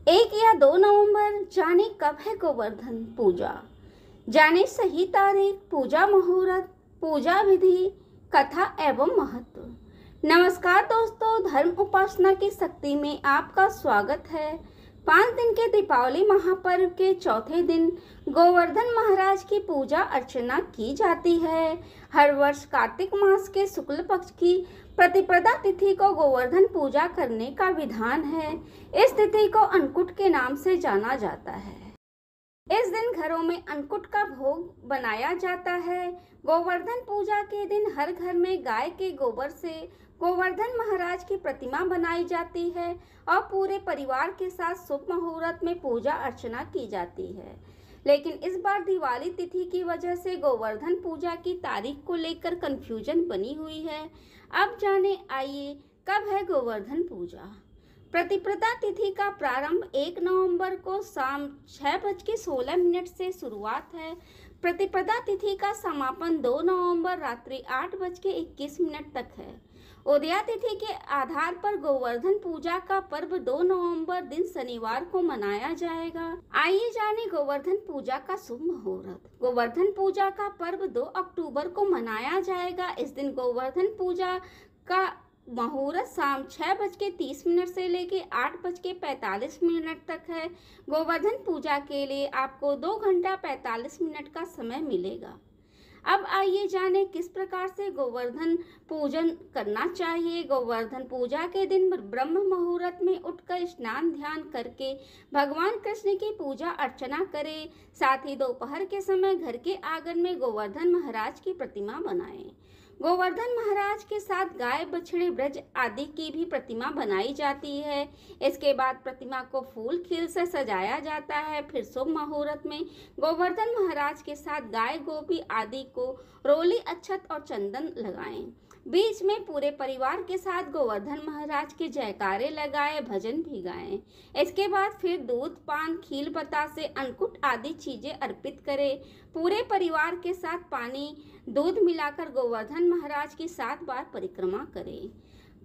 1 या 2 नवंबर, जाने कब है गोवर्धन पूजा। जाने सही तारीख, पूजा मुहूर्त, पूजा विधि, कथा एवं महत्व। नमस्कार दोस्तों, धर्म उपासना की शक्ति में आपका स्वागत है। 5 दिन के दीपावली महापर्व के चौथे दिन गोवर्धन महाराज की पूजा अर्चना की जाती है। हर वर्ष कार्तिक मास के शुक्ल पक्ष की प्रतिपदा तिथि को गोवर्धन पूजा करने का विधान है। इस तिथि को अन्नकूट के नाम से जाना जाता है। इस दिन घरों में अन्नकूट का भोग बनाया जाता है। गोवर्धन पूजा के दिन हर घर में गाय के गोबर से गोवर्धन महाराज की प्रतिमा बनाई जाती है और पूरे परिवार के साथ शुभ मुहूर्त में पूजा अर्चना की जाती है। लेकिन इस बार दिवाली तिथि की वजह से गोवर्धन पूजा की तारीख को लेकर कंफ्यूजन बनी हुई है। अब जाने आइए कब है गोवर्धन पूजा। प्रतिपदा तिथि का प्रारंभ 1 नवंबर को शाम 6:16 से शुरुआत है। प्रतिपदा तिथि का समापन 2 नवंबर रात्रि 8:21 तक है। उदया तिथि के आधार पर गोवर्धन पूजा का पर्व 2 नवंबर दिन शनिवार को मनाया जाएगा। आइए जाने गोवर्धन पूजा का शुभ मुहूर्त। गोवर्धन पूजा का पर्व 2 अक्टूबर को मनाया जाएगा। इस दिन गोवर्धन पूजा का मुहूर्त शाम 6:30 से लेके 8:45 तक है। गोवर्धन पूजा के लिए आपको 2 घंटा 45 मिनट का समय मिलेगा। अब आइए जाने किस प्रकार से गोवर्धन पूजन करना चाहिए। गोवर्धन पूजा के दिन ब्रह्म मुहूर्त में उठकर स्नान ध्यान करके भगवान कृष्ण की पूजा अर्चना करें। साथ ही दोपहर के समय घर के आंगन में गोवर्धन महाराज की प्रतिमा बनाएं। गोवर्धन महाराज के साथ गाय, बछड़े, ब्रज आदि की भी प्रतिमा बनाई जाती है। इसके बाद प्रतिमा को फूल खील से सजाया जाता है। फिर शुभ मुहूर्त में गोवर्धन महाराज के साथ गाय, गोपी आदि को रोली, अक्षत और चंदन लगाएं। बीच में पूरे परिवार के साथ गोवर्धन महाराज के जयकारे लगाए, भजन भी गाएं। इसके बाद फिर दूध, पान, खील, बतासे, अन्नकूट आदि चीजें अर्पित करें। पूरे परिवार के साथ पानी, दूध मिलाकर गोवर्धन महाराज की 7 बार परिक्रमा करें।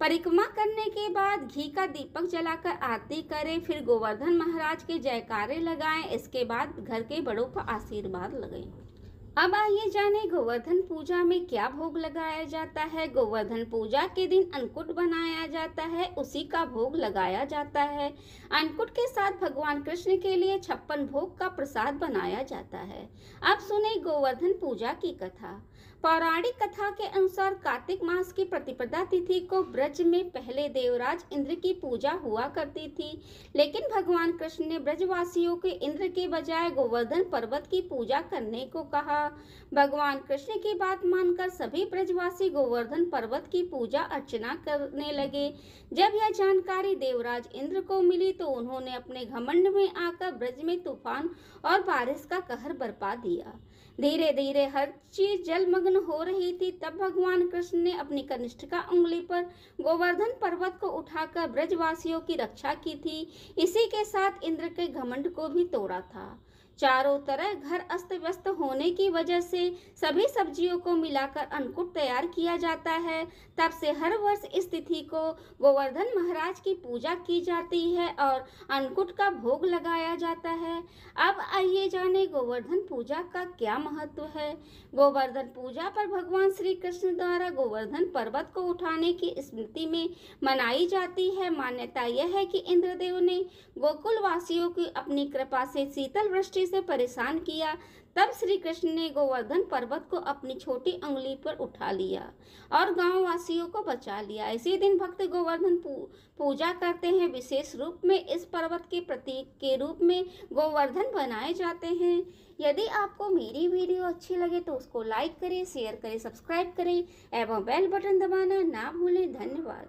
परिक्रमा करने के बाद घी का दीपक जलाकर आरती करें। फिर गोवर्धन महाराज के जयकारे लगाएं। इसके बाद घर के बड़ों का आशीर्वाद लगें। अब आइए जाने गोवर्धन पूजा में क्या भोग लगाया जाता है। गोवर्धन पूजा के दिन अन्नकूट बनाया जाता है, उसी का भोग लगाया जाता है। अन्नकूट के साथ भगवान कृष्ण के लिए 56 भोग का प्रसाद बनाया जाता है। अब सुने गोवर्धन पूजा की कथा। पौराणिक कथा के अनुसार कार्तिक मास की प्रतिपदा तिथि को ब्रज में पहले देवराज इंद्र की पूजा हुआ करती थी, लेकिन भगवान कृष्ण ने ब्रजवासियों के इंद्र के बजाय गोवर्धन पर्वत की पूजा करने को कहा। भगवान कृष्ण की बात मानकर सभी ब्रजवासी गोवर्धन पर्वत की पूजा अर्चना करने लगे। जब यह जानकारी देवराज इंद्र को मिली तो उन्होंने अपने घमंड में आकर ब्रज में तूफान और बारिश का कहर बरपा दिया। धीरे धीरे हर चीज जलमग्न हो रही थी। तब भगवान कृष्ण ने अपनी कनिष्ठिका उंगली पर गोवर्धन पर्वत को उठाकर ब्रजवासियों की रक्षा की थी। इसी के साथ इंद्र के घमंड को भी तोड़ा था। चारों तरफ घर अस्त व्यस्त होने की वजह से सभी सब्जियों को मिलाकर अन्नकूट तैयार किया जाता है। तब से हर वर्ष इस तिथि को गोवर्धन महाराज की पूजा की जाती है और अन्नकूट का भोग लगाया जाता है। अब आइए जाने गोवर्धन पूजा का क्या महत्व है। गोवर्धन पूजा पर भगवान श्री कृष्ण द्वारा गोवर्धन पर्वत को उठाने की स्मृति में मनाई जाती है। मान्यता यह है कि इंद्रदेव ने गोकुल वासियों की अपनी कृपा से शीतल वृष्टि से परेशान किया। तब श्री कृष्ण ने गोवर्धन पर्वत को अपनी छोटी उंगली पर उठा लिया और गांव वासियों को बचा लिया। इसी दिन भक्त गोवर्धन पूजा करते हैं। विशेष रूप में इस पर्वत के प्रतीक के रूप में गोवर्धन बनाए जाते हैं। यदि आपको मेरी वीडियो अच्छी लगे तो उसको लाइक करें, शेयर करें, सब्सक्राइब करें एवं बेल बटन दबाना ना भूलें। धन्यवाद।